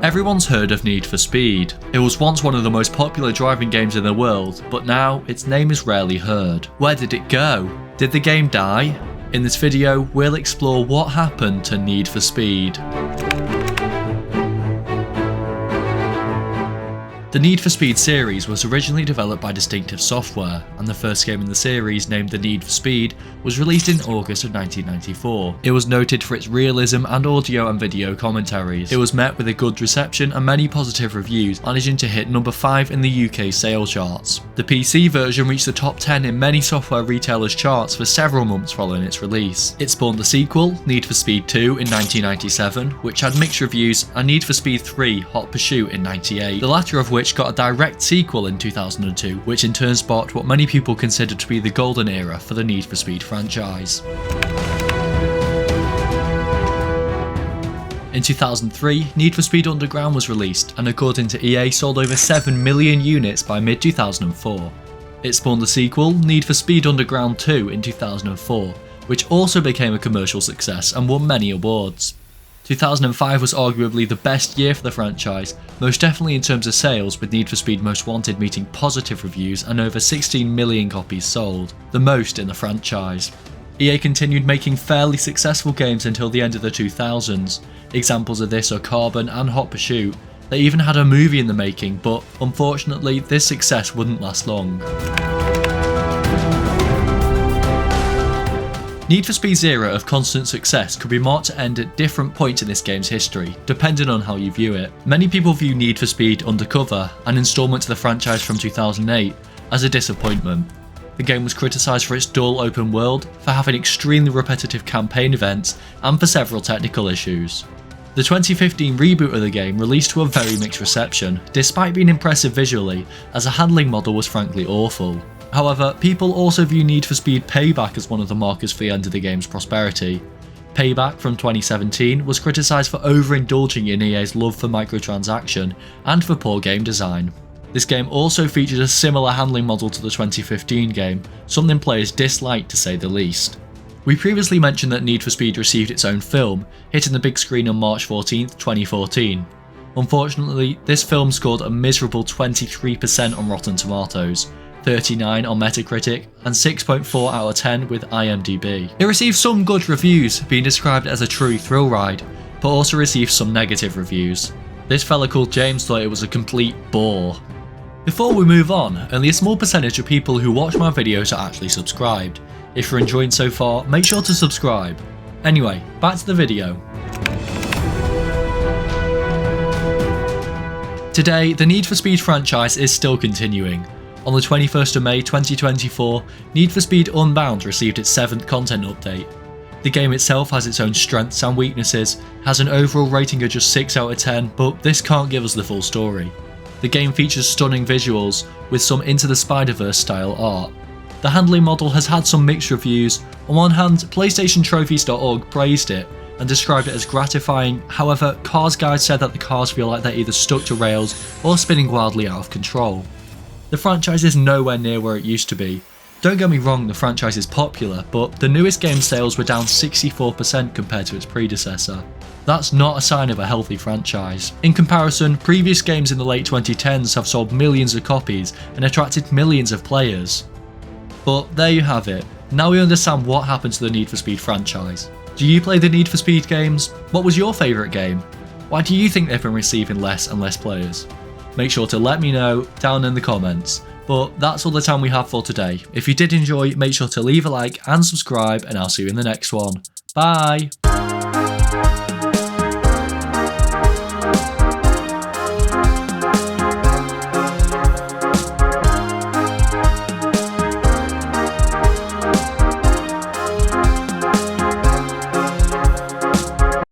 Everyone's heard of Need for Speed. It was once one of the most popular driving games in the world, but now its name is rarely heard. Where did it go? Did the game die? In this video, we'll explore what happened to Need for Speed. The Need for Speed series was originally developed by Distinctive Software, and the first game in the series, named The Need for Speed, was released in August of 1994. It was noted for its realism and audio and video commentaries. It was met with a good reception and many positive reviews, managing to hit number 5 in the UK sales charts. The PC version reached the top 10 in many software retailers' charts for several months following its release. It spawned the sequel, Need for Speed 2 in 1997, which had mixed reviews, and Need for Speed 3 Hot Pursuit in 1998, the latter of which got a direct sequel in 2002, which in turn sparked what many people consider to be the golden era for the Need for Speed franchise. In 2003, Need for Speed Underground was released, and according to EA sold over 7 million units by mid-2004. It spawned the sequel, Need for Speed Underground 2 in 2004, which also became a commercial success and won many awards. 2005 was arguably the best year for the franchise, most definitely in terms of sales, with Need for Speed Most Wanted meeting positive reviews and over 16 million copies sold, the most in the franchise. EA continued making fairly successful games until the end of the 2000s. Examples of this are Carbon and Hot Pursuit. They even had a movie in the making, but unfortunately this success wouldn't last long. Need for Speed's era of constant success could be marked to end at different points in this game's history, depending on how you view it. Many people view Need for Speed Undercover, an installment to the franchise from 2008, as a disappointment. The game was criticised for its dull open world, for having extremely repetitive campaign events, and for several technical issues. The 2015 reboot of the game released to a very mixed reception, despite being impressive visually, as the handling model was frankly awful. However, people also view Need for Speed Payback as one of the markers for the end of the game's prosperity. Payback from 2017 was criticised for overindulging in EA's love for microtransaction and for poor game design. This game also featured a similar handling model to the 2015 game, something players disliked to say the least. We previously mentioned that Need for Speed received its own film, hitting the big screen on March 14, 2014. Unfortunately, this film scored a miserable 23% on Rotten Tomatoes, 39 on Metacritic, and 6.4 out of 10 with IMDb. It received some good reviews, being described as a true thrill ride, but also received some negative reviews. This fella called James thought it was a complete bore. Before we move on, only a small percentage of people who watch my videos are actually subscribed. If you're enjoying so far, make sure to subscribe. Anyway, back to the video. Today, the Need for Speed franchise is still continuing. On the 21st of May 2024, Need for Speed Unbound received its 7th content update. The game itself has its own strengths and weaknesses, has an overall rating of just 6 out of 10, but this can't give us the full story. The game features stunning visuals, with some Into the Spider-Verse style art. The handling model has had some mixed reviews. On one hand, PlayStationTrophies.org praised it and described it as gratifying, however, Cars Guide said that the cars feel like they're either stuck to rails or spinning wildly out of control. The franchise is nowhere near where it used to be. Don't get me wrong, the franchise is popular, but the newest game sales were down 64% compared to its predecessor. That's not a sign of a healthy franchise. In comparison, previous games in the late 2010s have sold millions of copies and attracted millions of players. But there you have it. Now we understand what happened to the Need for Speed franchise. Do you play the Need for Speed games? What was your favourite game? Why do you think they've been receiving less and less players? Make sure to let me know down in the comments. But that's all the time we have for today. If you did enjoy, make sure to leave a like and subscribe, and I'll see you in the next one. Bye!